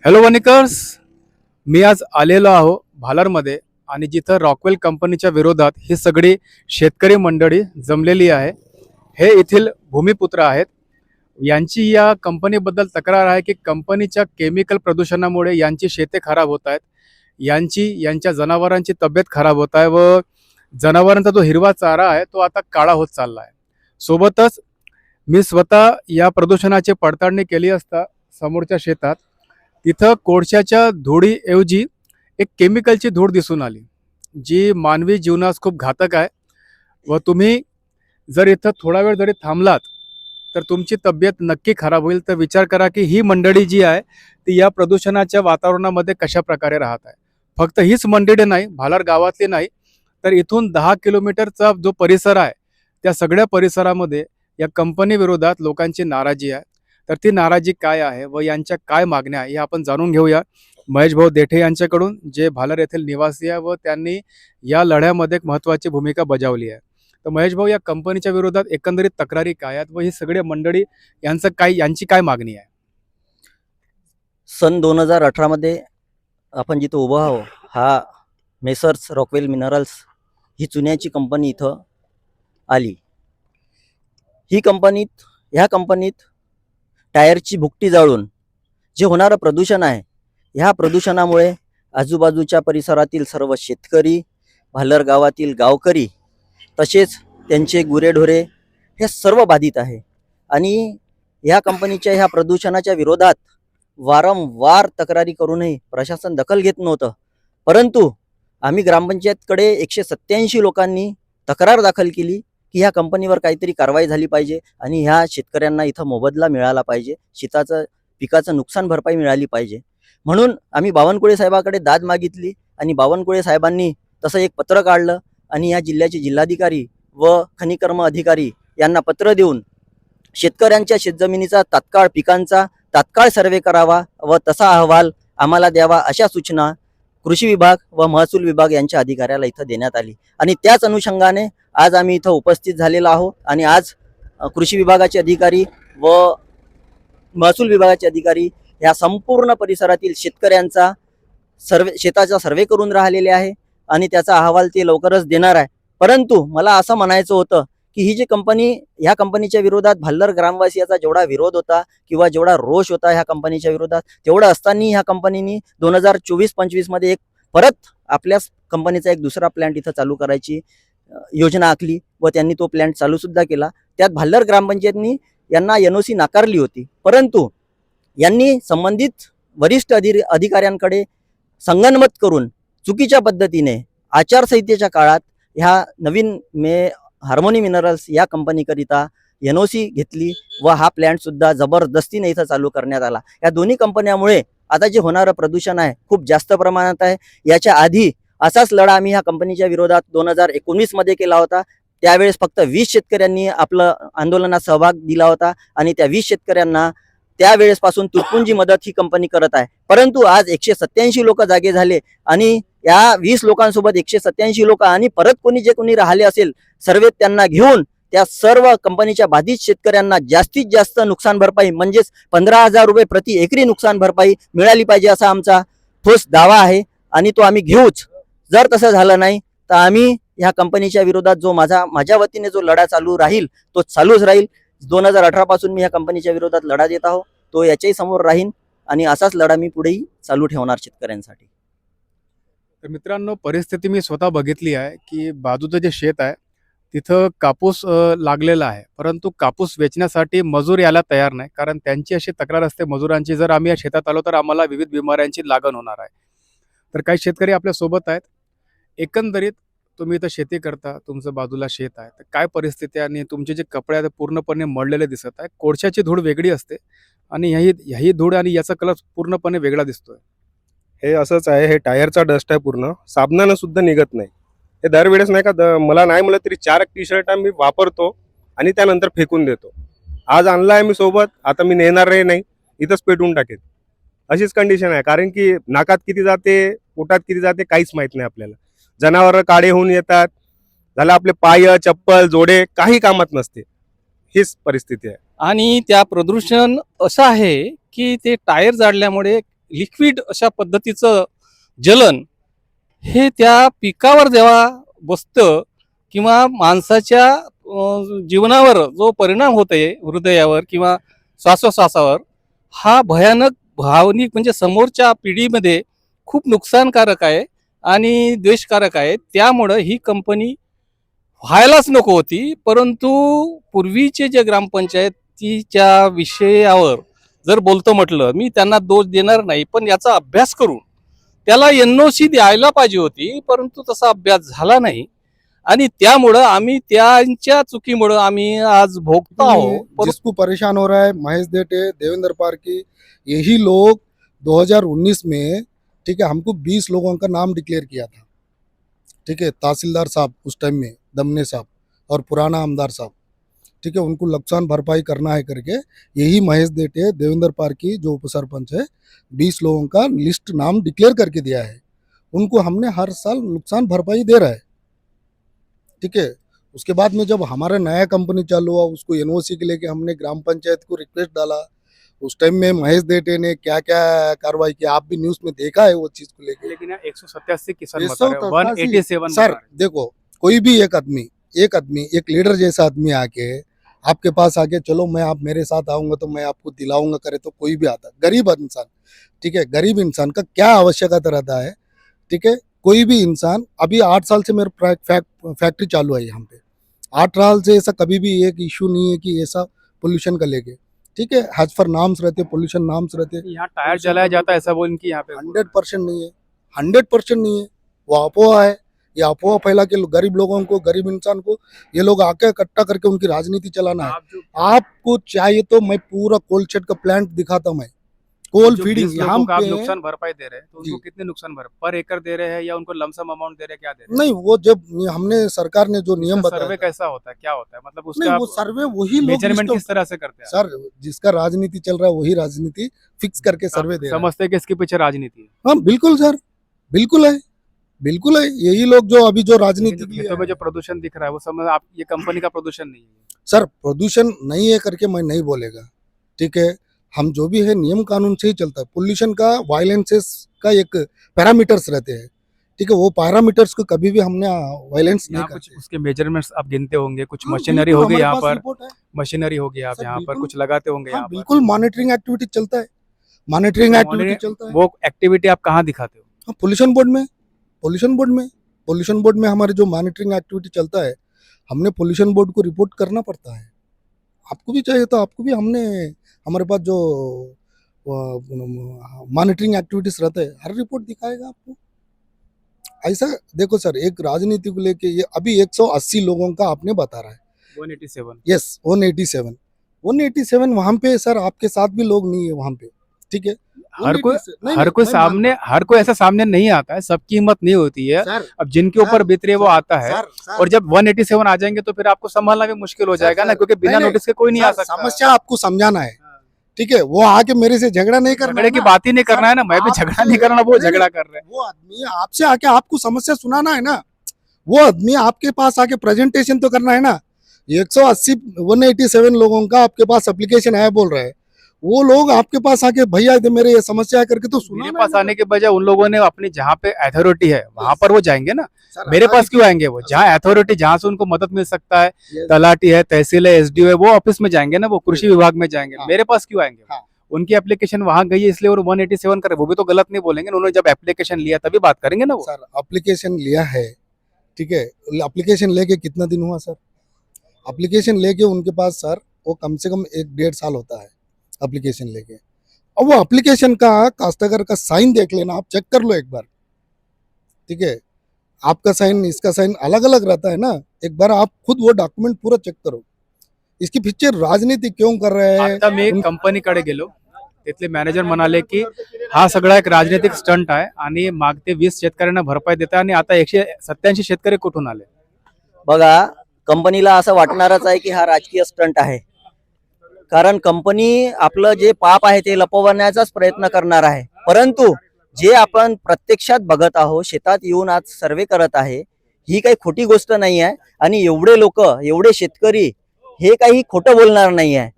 Hello वनिकर्स, मी आज आलेलो आहो भालारमध्ये आणि जिथं रॉकवेल कंपनीच्या विरोधात ही सगळी शेतकरी मंडळी जमलेली आहे. हे येथील भूमिपुत्र आहेत. यांची या कंपनीबद्दल तक्रार आहे की कंपनीच्या केमिकल प्रदूषणामुळे यांची शेते खराब होत आहेत, यांच्या जनावरांची तब्येत खराब होत आहे व जनावरांचा जो हिरवा चारा आहे तो आता काळा होत चालला आहे. सोबतच मी स्वतः या प्रदूषणाची पडताळणी केली असता समोरच्या शेतात तिथं कोळशाच्या धुळीऐवजी एक केमिकलची धूळ दिसून आली, जी मानवी जीवनास खूप घातक आहे. व तुम्ही जर इथं थोडा वेळ जरी थांबलात तर तुमची तब्येत नक्की खराब होईल. तर विचार करा की ही मंडळी जी आहे ती या प्रदूषणाच्या वातावरणामध्ये कशा प्रकारे राहत आहे. फक्त हीच मंडळी नाही, भालार गावातली नाही, तर इथून 10 किलोमीटरचा जो परिसर आहे त्या सगळ्या परिसरामध्ये या कंपनी विरोधात लोकांची नाराजी आहे. तर ती नाराजी काय आहे व यांच्या काय मागण्या आहे हे आपण जाणून घेऊया महेश भाऊ देठे यांच्याकडून, जे भालार येथील निवासी आहे व त्यांनी या लढ्यामध्ये एक महत्त्वाची भूमिका बजावली आहे. तर महेश भाऊ, या कंपनीच्या विरोधात एकंदरीत तक्रारी काय आहेत व ही सगळे मंडळी यांची काय मागणी आहे? सन 2018 मध्ये आपण जिथं उभं आहो, हा मेसर्स रॉकवेल मिनरल्स ही चुन्याची कंपनी इथं आली. ह्या कंपनीत टायरची भुकटी जाळून जे होणारं प्रदूषण आहे, ह्या प्रदूषणामुळे आजूबाजूच्या परिसरातील सर्व शेतकरी, भालर गावातील गावकरी तसेच त्यांचे गुरेढोरे हे सर्व बाधित आहे. आणि ह्या कंपनीच्या ह्या प्रदूषणाच्या विरोधात वारंवार तक्रारी करूनही प्रशासन दखल घेत नव्हतं. परंतु आम्ही ग्रामपंचायतकडे 187 लोकांनी तक्रार दाखल केली की ह्या कंपनीवर काहीतरी कारवाई झाली पाहिजे आणि ह्या शेतकऱ्यांना इथं मोबदला मिळाला पाहिजे, पिकाचं नुकसान भरपाई मिळाली पाहिजे. म्हणून आम्ही बावनकुळे साहेबाकडे दाद मागितली आणि बावनकुळे साहेबांनी तसं एक पत्र काढलं आणि या जिल्ह्याचे जिल्हाधिकारी व खनिकर्म अधिकारी यांना पत्र देऊन शेतकऱ्यांच्या शेतजमिनीचा पिकांचा तात्काळ सर्वे करावा व तसा अहवाल आम्हाला द्यावा, अशा सूचना कृषी विभाग व महसूल विभाग यांच्या अधिकाऱ्याला इथं देण्यात आली. आणि त्याच अनुषंगाने आज आम्ही इथं उपस्थित झालेलो आहोत. आणि आज कृषी विभागाचे अधिकारी व महसूल विभागाचे अधिकारी या संपूर्ण परिसरातील शेतकऱ्यांचा शेताचा सर्वे करून राहिलेले आहे आणि त्याचा अहवाल ते लवकरच देणार आहे. परंतु मला असं म्हणायचं होतं की ही जी कंपनी, ह्या कंपनीच्या विरोधात भाल्लर ग्रामवासियाचा जेवढा विरोध होता किंवा जेवढा रोष होता ह्या कंपनीच्या विरोधात, तेवढं असताना ह्या कंपनीने 2024-25 मध्ये एक परत आपल्या कंपनीचा एक दुसरा प्लॅन्ट इथं चालू करायची योजना आखली व त्यांनी तो प्लॅन्ट चालू सुद्धा केला. त्यात भाल्लर ग्रामपंचायतनी यांना NOC नाकारली होती. परंतु यांनी संबंधित वरिष्ठ अधिकाऱ्यांकडे संगनमत करून चुकीच्या पद्धतीने आचारसंहितेच्या काळात ह्या नवीन हार्मोनी मिनरल्स या कंपनीकरिता NOC घेतली व हा प्लॅन्ट सुद्धा जबरदस्तीने इथं चालू करण्यात आला. या दोन्ही कंपन्यामुळे आता जे होणारं प्रदूषण आहे खूप जास्त प्रमाणात आहे. याच्या आधी असाच लढा आम्ही ह्या कंपनीच्या विरोधात 2019 मध्ये केला होता. त्यावेळेस फक्त 20 शेतकऱ्यांनी आपलं आंदोलनात सहभाग दिला होता आणि त्या 20 शेतकऱ्यांना त्यावेळेसपासून तुटपुंजी मदत ही कंपनी करत आहे. परंतु आज 187 लोक जागे झाले आणि या 20 लोकांसोबत 187 लोक आणि परत कोणी राहिले असेल सर्वेत त्यांना घेऊन त्या सर्व कंपनीच्या बाधित शेतकऱ्यांना जास्तीत जास्त नुकसान भरपाई म्हणजेच 15,000 रुपये प्रति एकरी नुकसान भरपाई मिळाली पाहिजे असा आमचा ठोस दावा आहे आणि तो आम्ही घेऊच. जर तसं झालं नाही तर आम्ही ह्या कंपनीच्या विरोधात जो माझ्या वतीने जो लढा चालू राहील तो चालूच राहील. 2018 पासून मी ह्या कंपनीच्या विरोधात लढा देत आहो, तो याच्याही समोर राहीन आणि असाच लढा मी पुढेही चालू ठेवणार शेतकऱ्यांसाठी. तर मित्रांनो, परिस्थिती मी स्वतः बघितली आहे की बाजूचं जे शेत आहे तिथं कापूस लागलेला आहे, परंतु कापूस वेचण्यासाठी मजूर यायला तयार नाही. कारण त्यांची अशी तक्रार असते मजुरांची, जर आम्ही या शेतात आलो तर आम्हाला विविध बिमाऱ्यांची लागण होणार आहे. तर काही शेतकरी आपल्या सोबत आहेत. एकंदरीत तुम्ही इथं शेती करता, तुमचं बाजूला शेत आहे, तर काय परिस्थिती आहे आणि तुमचे जे कपडे आहेत पूर्णपणे मळलेले दिसत आहे. कोळशाची धूळ वेगळी असते आणि ह्याही धूळ आणि याचा कलर पूर्णपणे वेगळा दिसतोय. हे असंच आहे. हे टायरचा डस्ट आहे, पूर्ण साबणानं सुद्धा निघत नाही. हे दरवेळेस नाही का मला नाही म्हणलं तरी 4 टी-शर्ट मी वापरतो आणि त्यानंतर फेकून देतो. आज आणला आहे मी सोबत, आता मी नेणार नाही, इथंच पेटून टाकेल अशीच कंडिशन आहे. कारण की नाकात किती जाते, पोटात किती जाते काहीच माहित नाही आपल्याला. जनावर काळे होऊन येतात, झालं आपले पाय, चप्पल, जोडे काही कामात नसते. हीच परिस्थिती आहे. आणि त्या प्रदूषण असं आहे की ते टायर जाळल्यामुळे लिक्विड अशा पद्धतीचं जलन हे त्या पिकावर जेव्हा बसतं किंवा माणसाच्या जीवनावर जो परिणाम होते हृदयावर किंवा श्वासोश्वासावर, हा भयानक भावनिक म्हणजे समोरच्या पिढीमध्ये खूप नुकसानकारक आहे आणि द्वेषकारक आहे. त्यामुळं ही कंपनी व्हायलाच नको होती. परंतु पूर्वीचे जे ग्रामपंचायतीच्या विषयावर जर बोलतो म्हटलं, मी त्यांना दोष देणार नाही, पण याचा अभ्यास करून त्याला NOC द्यायला पाहिजे होती, परंतु तसा अभ्यास झाला नाही आणि त्यामुळं आम्ही त्यांच्या चुकीमुळं आम्ही आज भोगतो आहोत. जिसको परेशान हो रहा है महेश देटे, देवेंद्र पारकी, यही लोग 2019 में, ठीक है, हमको 20 लोगों का नाम डिक्लेयर किया था, ठीक है, तहसीलदार साहब उस टाइम में, दमने साहब और पुराना आमदार साहब, ठीक है, उनको नुकसान भरपाई करना है करके यही महेश देटे, देवेंद्र पारकी जो उपसरपंच है, 20 लोगों का लिस्ट नाम डिक्लेयर करके दिया है। उनको हमने हर साल नुकसान भरपाई दे रहा है, ठीक है। उसके बाद में जब हमारा नया कंपनी चालू हुआ, उसको NOC के लेके हमने ग्राम पंचायत को रिक्वेस्ट डाला। उस टाइम में महेश देटे ने क्या क्या कार्रवाई की, आप भी न्यूज में देखा है वो चीज को लेके। लेकिन यहाँ 187 किसान बता 187 रहे हैं, 187 सर देखो, कोई भी एक आदमी एक लीडर जैसा आदमी आके आपके पास आके, चलो मैं आप मेरे साथ आऊंगा तो मैं आपको दिलाऊंगा करे, तो कोई भी आता, गरीब इंसान, ठीक है, गरीब इंसान का क्या आवश्यकता रहता है, ठीक है। कोई भी इंसान, अभी 8 साल से मेरे फैक्ट्री चालू है यहाँ पे, 8 साल से ऐसा कभी भी एक इशू नहीं है कि ऐसा पोल्यूशन का लेके, ठीक है, हैज फॉर नाम्स रहते, पोल्यूशन नाम्स रहते, यहाँ टायर जलाया जाता है ऐसा बोल कि यहाँ पे 100% नहीं है, 100% नहीं है, वो अफवाह है। ये अफवाह फैला के गरीब लोगों को, गरीब इंसान को ये लोग आके इकट्ठा करके उनकी राजनीति चलाना है। आप जो आपको चाहिए तो मैं पूरा कोल्ड शेड का प्लांट दिखाता हूँ, मैं कोल जो फीडिंग 20 यहाँ लोगों का आप पे नुकसान भरपाई दे रहे हैं, तो उनको जी। कितने नुकसान भर पर एकड़ दे रहे हैं या उनको लमसम अमाउंट दे रहे हैं, क्या दे रहे हैं? नहीं, वो जब हमने सरकार ने जो नियम उसका बताया सर्वे था, कैसा होता है, क्या होता है, मतलब नहीं उसका वो सर्वे वही लोग मेजरमेंट list किस तरह से करते हैं? सर, जिसका राजनीति चल रहा है वही राजनीति फिक्स करके सर्वे दे रहा है। समझते हैं कि इसके पीछे राजनीति है। हाँ बिल्कुल सर, बिल्कुल है, बिल्कुल है। यही लोग जो अभी जो राजनीति लेकिन की खेतों में जो प्रदूषण दिख रहा है वो समझ आप, ये कंपनी का प्रदूषण नहीं है। सर प्रदूषण नहीं है करके मैं नहीं बोलेगा, ठीक है, हम जो भी है नियम कानून से ही चलता है। पोल्यूशन का, वायलेंसेस का एक पैरामीटर्स रहते हैं, ठीक है, वो पैरामीटर्स को कभी भी हमने वायलेंस नहीं यहाँ कुछ करते। उसके मेजरमेंट्स आप गिनते होंगे, कुछ हाँ, मशीनरी बिल्कुल, होगी हमारे यहाँ पास पर, रिपोर्ट है। मशीनरी होगी, आप सर, यहाँ पर बिल्कुल। कुछ लगाते होंगे हाँ यहाँ पर। बिल्कुल, मॉनिटरिंग एक्टिविटी चलता है, मॉनिटरिंग एक्टिविटी चलता है। वो एक्टिविटी आप कहाँ दिखाते हो? हाँ, पोल्यूशन बोर्ड में, पोल्यूशन बोर्ड में हमारे जो मॉनिटरिंग एक्टिविटी चलता है, हमने पोल्यूशन बोर्ड को रिपोर्ट करना पड़ता है। आपको भी चाहिए तो आपको भी, हमने हमारे पास जो मॉनिटरिंग एक्टिविटीज रहते हैं, हर रिपोर्ट दिखाएगा आपको। ऐसा देखो सर, एक राजनीति को लेके ये अभी 180 लोगों का आपने बता रहा है, 187। यस 187 वहां पे सर, आपके साथ भी लोग नहीं है वहां पे, ठीक है। हर कोई 187 नहीं, हर कोई मैं सामने, हर कोई ऐसा सामने नहीं आता है, सबकी हिम्मत नहीं होती है। सर, अब जिनके ऊपर सर, बीत रही है वो आता है, सर, और जब 187 आ जाएंगे तो फिर आपको संभालना भी मुश्किल हो सर, जाएगा ना, सर, क्योंकि बिना नहीं, नोटिस के कोई नहीं आ सर, सकता। समस्या आपको समझाना है, ठीक है, वो आके मेरे से झगड़ा नहीं करना झगड़े है की ना। बात ही नहीं करना है ना, मैं भी आपसे- झगड़ा नहीं करना, वो नहीं, झगड़ा कर रहे हैं। वो आदमी आपसे आके आपको समस्या सुनाना है ना, वो आदमी आपके पास आके प्रेजेंटेशन तो करना है ना। 187 लोगों का आपके पास एप्लीकेशन है बोल रहे हैं, वो लोग आपके पास आके भैया ये मेरे ये समस्या है करके तो मेरे सुनाना पास है ना। आने के बजाय उन लोगों ने अपनी जहाँ पे अथॉरिटी है वहां पर वो जाएंगे ना, सर, मेरे पास अथॉरिटी- क्यों आएंगे? वो जहाँ अथॉरिटी, जहाँ से उनको मदद मिल सकता है, Yes, तलाटी है, तहसील है, SDO है, वो ऑफिस में जाएंगे ना, वो कृषि विभाग में जाएंगे। हाँ। मेरे पास क्यों आएंगे? हाँ। उनकी एप्लीकेशन वहां गई है इसलिए वो 187 करे, वो भी तो गलत नहीं बोलेंगे। उन्होंने जब एप्लीकेशन लिया तभी बात करेंगे ना वो। सर एप्लीकेशन लिया है, ठीक है, एप्लीकेशन लेके कितना दिन हुआ सर? एप्लीकेशन लेके उनके पास सर वो कम से कम 1-1.5 साल होता है एप्लीकेशन लेके। अब वो एप्लीकेशन का काश्तकार का साइन देख लेना, आप चेक कर लो एक बार, ठीक है, आपका साइन इसका साइन अलग अलग रहता है ना, एक बार आप खुद वो डॉक्यूमेंट पूरा चेक करो। इसके पीछे राजनीति क्यों कर रहे हैं? आता मी कंपनीकडे गेलो, तिथले मॅनेजर म्हणाले की हा सगळा एक राजनीतिक स्टंट आहे आणि मागते 20 शेतकऱ्यांना भरपाई देतात आणि आता 187 शेतकरी कुठून आले? बघा, कंपनीला असं वाटणारच आहे की हा राजकीय स्टंट आहे, कारण कंपनी आपलं जे पाप आहे ते लपवण्याचाच प्रयत्न करणार आहे। परंतु जे आपण प्रत्यक्षात बघत आहोत, शेतात येऊन आज सर्वे करत आहे, ही काही खोटी गोष्ट नाही आहे आणि एवढे लोक, एवढे शेतकरी हे काही खोटं बोलणार नाही आहे।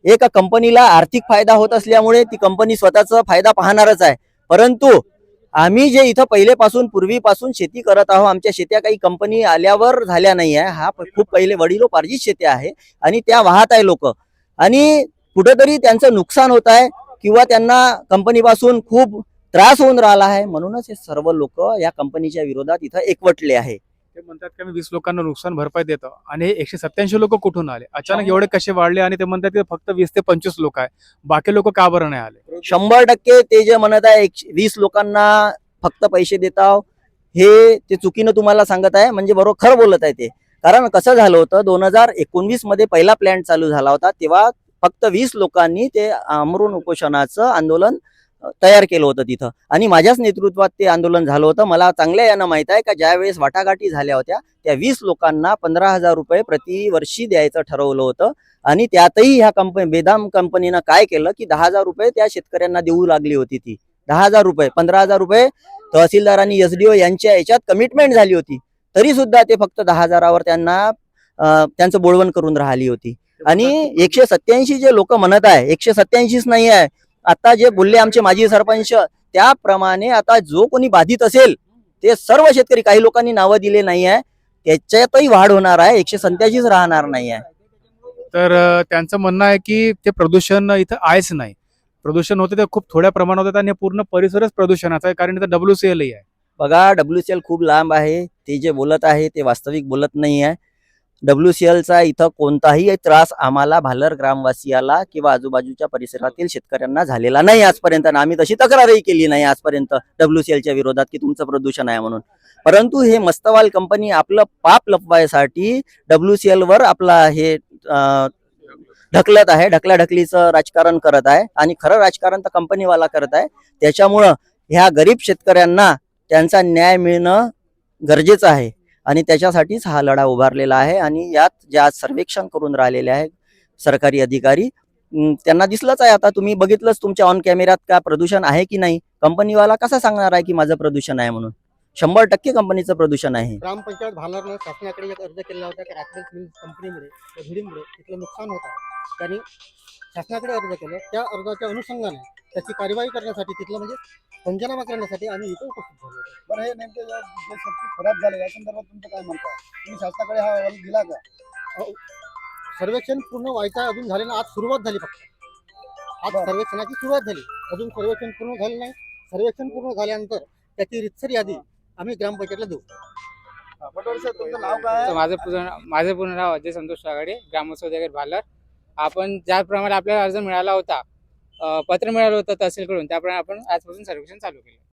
एका कंपनीला आर्थिक फायदा होत असल्यामुळे ती कंपनी स्वतःचा फायदा पाहणारच आहे. परंतु आम्ही जे इथं पहिलेपासून पूर्वीपासून शेती करत आहोत, आमच्या शेत्या काही कंपनी आल्यावर झाल्या नाही आहे. हा खूप पहिले वडिलोपार्जित शेत्या आहे आणि त्या वाहत आहे लोक, आणि कुठेतरी त्यांचं नुकसान होत आहे किंवा त्यांना कंपनीपासून खूप त्रास होऊन राहिला आहे. म्हणूनच हे सर्व लोक या कंपनीच्या विरोधात इथं एकवटले आहे. ते म्हणतात की आम्ही 20 लोकांना नुकसान भरपाई देतो, आणि 187 लोक कुठून आले अचानक, एवढे कसे वाढले? आणि ते म्हणतात की फक्त 20 ते 25 लोक आहे, बाकी लोक का बरं नाही आले? 100% ते जे म्हणत आहे 20 लोकांना फक्त पैसे देताव, हे ते चुकीनं तुम्हाला सांगत आहे. म्हणजे बरोबर खरं बोलत आहे ते. कारण कसं झालं होतं, 2019 मध्ये पहिला प्लॅन चालू झाला होता, तेव्हा फक्त 20 लोकांनी ते आमरण उपोषणाचं आंदोलन तयार केलं होतं तिथं, आणि माझ्याच नेतृत्वात ते आंदोलन झालं होतं. मला चांगल्या यानं माहित आहे का ज्यावेळेस वाटाघाटी झाल्या होत्या त्या 20 लोकांना 15,000 रुपये प्रतिवर्षी द्यायचं ठरवलं होतं, आणि त्यातही ह्या बेदाम कंपनीनं काय केलं की 10,000 रुपये त्या शेतकऱ्यांना देऊ लागली होती. ती 10,000 रुपये 15,000 रुपये तहसीलदार आणि SDO यांच्या याच्यात कमिटमेंट झाली होती, तरी सुद्धा ते फक्त 10,000वर त्यांना त्यांचं बोळवण करून राहिली होती. आणि 187 जे लोक म्हणत आहे, 187च नाही आहे, आता जे बोलले आमचे माजी सरपंच त्याप्रमाणे आता जो कोणी बाधित असेल ते सर्व शेतकरी, काही लोकांनी नावं दिले नाही आहे, त्याच्यातही वाढ होणार आहे, 187 राहणार नाही आहे. तर त्यांचं म्हणणं आहे की ते प्रदूषण इथं आहेच नाही. प्रदूषण होते ते खूप थोड्या प्रमाणात होतं, आणि पूर्ण परिसरच प्रदूषणाचा आहे, कारण इथं WCL आहे. बघा, WCL खूप लांब आहे. ते जे बोलत आहे ते वास्तविक बोलत नाही आहे. WCLचा इथं कोणताही त्रास आम्हाला भालर ग्रामवासियाला किंवा आजूबाजूच्या परिसरातील शेतकऱ्यांना झालेला नाही आजपर्यंत, आणि आम्ही तशी तक्रारही केली नाही आजपर्यंत WCLच्या विरोधात की तुमचं प्रदूषण आहे म्हणून. परंतु हे मस्तवाल कंपनी आपलं पाप लपवायसाठी WCL वर आपला हे ढकलत आहे, ढकलाढकलीचं राजकारण करत आहे, आणि खरं राजकारण तर कंपनीवाला करत आहे. त्याच्यामुळं ह्या गरीब शेतकऱ्यांना त्यांचा न्याय मिळणं गरजेचं आहे, आणि त्याच्यासाठीच हा लढा उभारलेला आहे. आणि यात जे आज सर्वेक्षण करून राहिलेले आहे सरकारी अधिकारी, त्यांना दिसलंच आहे, आता तुम्ही बघितलंच तुमच्या ऑन कॅमेऱ्यात का प्रदूषण आहे की नाही. कंपनीवाला कसा सांगणार आहे की माझं प्रदूषण आहे म्हणून? 100% कंपनीचं प्रदूषण आहे. ग्रामपंचायत भालारनं शासनाकडे एक अर्ज केला होता की रॅकलेस मिल्स कंपनीमुळे धुळीमुळे तिथलं नुकसान होत आहे. त्यांनी शासनाकडे अर्ज केलं. त्या अर्जाच्या अनुषंगाने त्याची कार्यवाही करण्यासाठी तिथलं म्हणजे पंचनामा करण्यासाठी आम्ही इथं उपस्थित झालो होतो. बरं, हे नेमके जे शेतकरी खराब झाले या संदर्भात तुमचं काय म्हणता? तुम्ही शासनाकडे हा अहवाल दिला का? सर्वेक्षण पूर्ण व्हायचं आहे, अजून झाले ना. आज सुरुवात झाली, फक्त आज सर्वेक्षणाची सुरुवात झाली, अजून सर्वेक्षण पूर्ण झालं नाही. सर्वेक्षण पूर्ण झाल्यानंतर त्याची रितसर यादी आम्ही ग्रामपंचायतला देऊ. तुमचं नाव काय? माझं पूर्ण नाव अजय संतोष सागाडे, ग्रामसौदागर भालर. आपण ज्याप्रमाणे आपल्याला अर्ज मिळाला होता, पत्र मिळालं होतं तहसीलकडून, त्याप्रमाणे आपण आजपासून सर्वेक्षण चालू केलं.